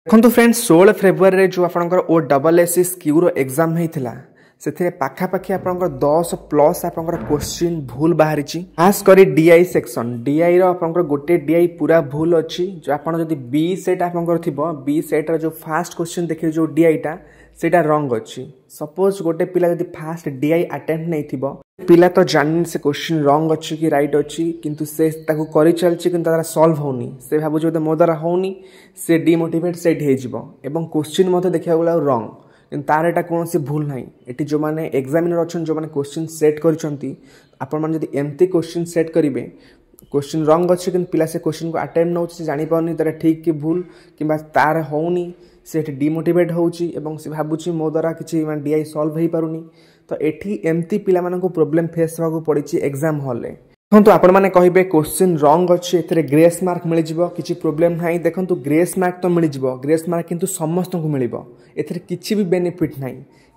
देखो friends 16 February जो आपंकर ओ डबल एस स्क्यूर एग्जाम होता से पाखापाखि आप 10 प्लस आप क्वेश्चन भूल बाहरी खास कर डीआई सेक्शन डीआई रपर गोटे डीआई पूरा भूल अच्छी जो आपड़ जब बी सेट आपंकर थी बी सेट्र जो फास्ट क्वेश्चन देखिए जो डीआईटा सेटा रंग अच्छी सपोज गोटे पिला जब फास्ट डीआई अटेम्प्ट नहीं पिला तो जानी से क्वेश्चन रंग अच्छी कि राइट अच्छी किंतु से ताकू करी चलची किंतु तारा सॉल्व होनी से भाबु जो मो द्वारा होनी से डिमोटिवेट सेट हो एवं क्वेश्चन मत देखा गला रंग किंतु तार एटा कौन सी भूल ना ये जो मैंने एग्जामिनर अच्छा जो मैंने क्वेश्चन सेट कर एमती क्वेश्चन सेट करेंगे क्वेश्चन रंग अच्छे कि पिला से क्वेश्चन को अटेम्प्ट नौ जानी पानी तार ठीक कि भूल कि तार होनी से डिमोटिवेट होची एवं से भावुची मो द्वारा किसी डीआई सॉल्व हो पारुनी तो एठी एमती पिला माननको प्रॉब्लम फेस होगा पड़ी एग्जाम हॉल रे देखो आपण मैंने कहे क्वेश्चन रंग अच्छे ए ग्रेस मार्क मिल किसी प्रोब्लेम ना देखो ग्रेस मार्क तो मिल ग्रेस मार्क किंतु समस्त को मिल एथरे किसी भी बेनिफिट ना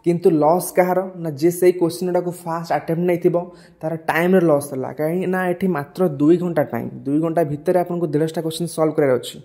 किंतु लॉस कहार ना जे से क्वेश्चन टाक फास्ट अटेम्प्ट नहीं तार टाइम लॉस है कहीं ना ये मात्र 2 घंटा टाइम 2 घंटा भितर आपको 150 क्वेश्चन सॉल्व करार अच्छी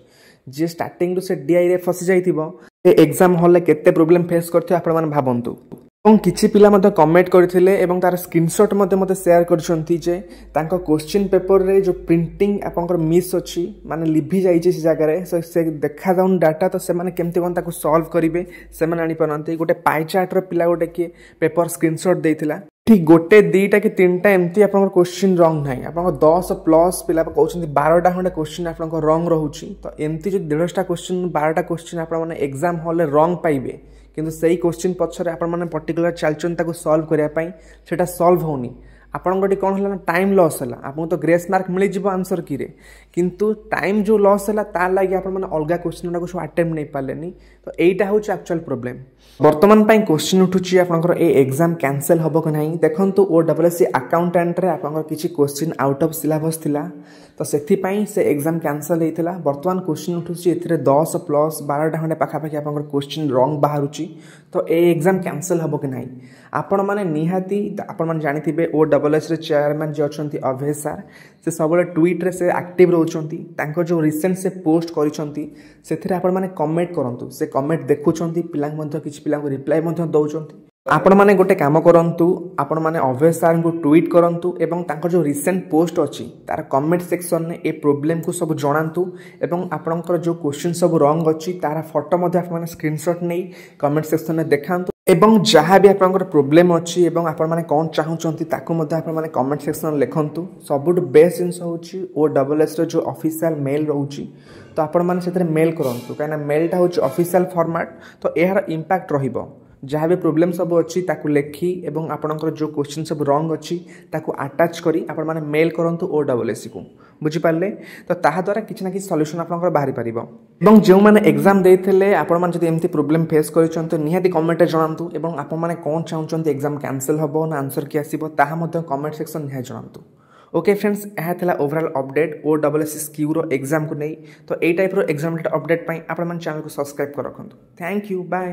जी स्टार्टिंग से डीआई रे फसी जाइए एग्जाम हॉल केते प्रोब्लेम फेस करते आपण माने भाबंतु और किसी पिला मध्य कमेंट करथिले एवं तार स्क्रीनशॉट मते शेयर करछंती जे तांको क्वेश्चन पेपर रे जो प्रिंटिंग आपनकर मिस अछि माने लिभि जाई से जगह रे से देखा जाउन डाटा तो से माने केमते कोन ताको सॉल्व करिवे से माने आनी परनते गोटे पाई चार्ट रो पिला गोटे के पेपर स्क्रीनशॉट देथिला ठीक गोटे दीटा कि 3टा एमती आपनकर क्वेश्चन रंग नाही आपनकर 10 प्लस पिला कहउछंती 12टा खंडे क्वेश्चन आपनकर रंग रहउची तो एमती जो 150टा क्वेश्चन 12टा क्वेश्चन आपन माने एग्जाम हॉल रे रंग पाइबे किंतु सही क्वेश्चन पछरे आपण माने पर्टिकुलर चलचन ताको सॉल्व करिया पई सेटा सॉल्व होनी आपनगोटी कोन हला टाइम लॉस हला आपन तो ग्रेस मार्क मिल जिवो आंसर की रे किंतु टाइम जो लॉस हला तार लागि आपण माने अलगा क्वेश्चन टाको सो अटेम्प्ट नहीं पालेनी तो एटा होची एक्चुअल प्रॉब्लम वर्तमान पई क्वेश्चन उठुची आपनकर ए एग्जाम कैंसिल हबो कि नाही देखंतु ओ डबलएससी अकाउंटेंट रे आपनकर किछि क्वेश्चन आउट ऑफ सिलेबस थिला तो सेथि पई से एग्जाम कैंसिल हेतिला वर्तमान क्वेश्चन उठुची एथिरे 10 प्लस 12टा खंडे पाखापाखि आपनकर क्वेश्चन रंग बाहरुची तो ए एग्जाम कैंसिल हबो कि नाही आपण माने निहाती आपण माने जानिथिबे ओ डबलएस रे चेयरमैन जे अछंती अभय सर से सबले ट्वीट रे से एक्टिव रहउछंती तांको जो रिसेंट से पोस्ट करिसंती सेथिरे आपण माने कमेंट करंतु से कमेंट देखुछंती पिलांग मध्ये किछि पिलांग को रिप्लाई मध्ये दउछंती आपण माने गोटे काम करंतु आपण माने अभय सर को ट्वीट करंतु एवं तांको जो रिसेंट पोस्ट अछि तार कमेंट सेक्शन ने ए प्रॉब्लम को सब जणांतु एवं आपनकर जो क्वेश्चन सब रंग अछि तार फोटो मध्ये आपण माने स्क्रीनशॉट नै कमेंट सेक्शन में देखांतु एवं जहाँ भी आपनकर प्रॉब्लम अछि एवं आपण माने कोन चाहुचंती ताको मध्ये आपण माने कमेंट सेक्शन में लिखंतु सबुट बेस्ट जिंस होछि ओ डबल एस रो जो ऑफिशियल मेल रहउछि तो आपण माने सेतरे मेल करंतु काना मेलटा होछि ऑफिशियल फॉर्मेट तो एहार इंपैक्ट रहिबो जहाँ भी प्रोब्लेम सब अच्छी ताकू लेखी एवं आपनकर जो क्वेश्चन सब रंग अच्छी ताकू अटैच करी आपण माने मेल करंतु ओ डबल एस को बुझी पारले तो ताहा द्वारा किछ ना किछ सॉल्यूशन आपनकर बाहरी परिबो एवं जो माने एग्जाम देथिले आपण माने जदि एमती प्रॉब्लम फेस करिसंत निहाती कमेंट रे जणांतु एवं आपण माने कोन चाहुचंत एग्जाम कैंसिल हबो ना आंसर की आसीबो ताहा मध्ये कमेंट सेक्शन निहा जणांतु ओके फ्रेंड्स यह था overall update O double S स्क्यूर एग्जाम को नहीं तो ए टाइप रो एग्जाम अपडेट पाई आपण मन चैनल को सब्सक्राइब कर रखंतु थैंक यू बाय।